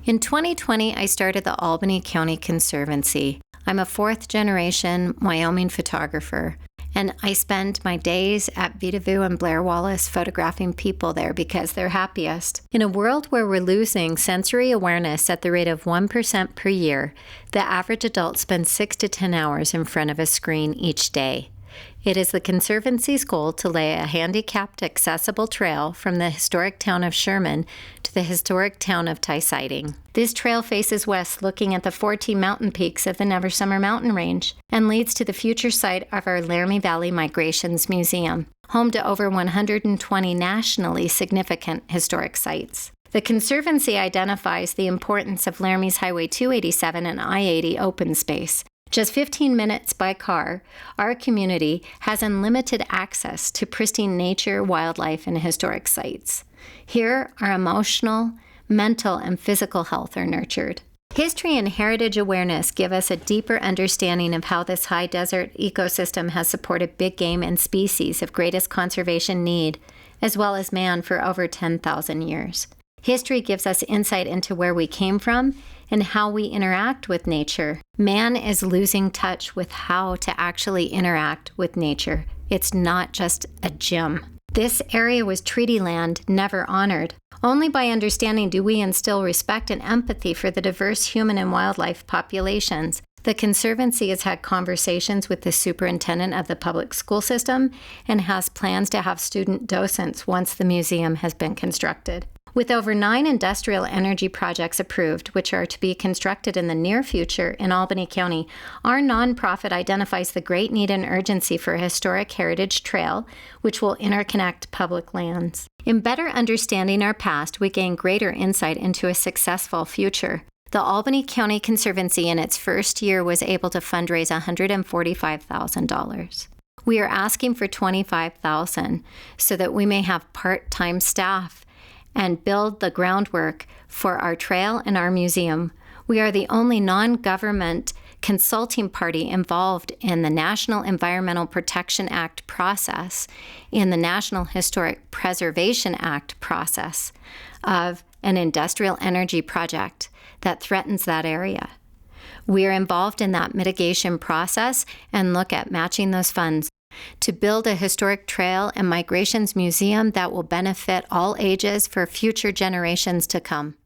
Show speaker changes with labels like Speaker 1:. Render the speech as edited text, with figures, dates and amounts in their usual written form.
Speaker 1: In 2020, I started the Albany County Conservancy. I'm a fourth-generation Wyoming photographer, and I spend my days at Vita Vu and Blair Wallace photographing people there because they're happiest. In a world where we're losing sensory awareness at the rate of 1% per year, the average adult spends 6 to 10 hours in front of a screen each day. It is the Conservancy's goal to lay a handicapped accessible trail from the historic town of Sherman to the historic town of Ty-Siding. This trail faces west, looking at the 14 mountain peaks of the Never Summer Mountain Range, and leads to the future site of our Laramie Valley Migrations Museum, home to over 120 nationally significant historic sites. The Conservancy identifies the importance of Laramie's Highway 287 and I-80 open space. Just 15 minutes by car, our community has unlimited access to pristine nature, wildlife, and historic sites. Here, our emotional, mental, and physical health are nurtured. History and heritage awareness give us a deeper understanding of how this high desert ecosystem has supported big game and species of greatest conservation need, as well as man for over 10,000 years. History gives us insight into where we came from and how we interact with nature. Man is losing touch with how to actually interact with nature. It's not just a gym. This area was treaty land, never honored. Only by understanding do we instill respect and empathy for the diverse human and wildlife populations. The Conservancy has had conversations with the superintendent of the public school system and has plans to have student docents once the museum has been constructed. With over 9 industrial energy projects approved, which are to be constructed in the near future in Albany County, our nonprofit identifies the great need and urgency for a historic heritage trail, which will interconnect public lands. In better understanding our past, we gain greater insight into a successful future. The Albany County Conservancy in its first year was able to fundraise $145,000. We are asking for $25,000 so that we may have part-time staff and build the groundwork for our trail and our museum. We are the only non-government consulting party involved in the National Environmental Protection Act process, in the National Historic Preservation Act process of an industrial energy project that threatens that area. We are involved in that mitigation process and look at matching those funds to build a historic trail and migrations museum that will benefit all ages for future generations to come.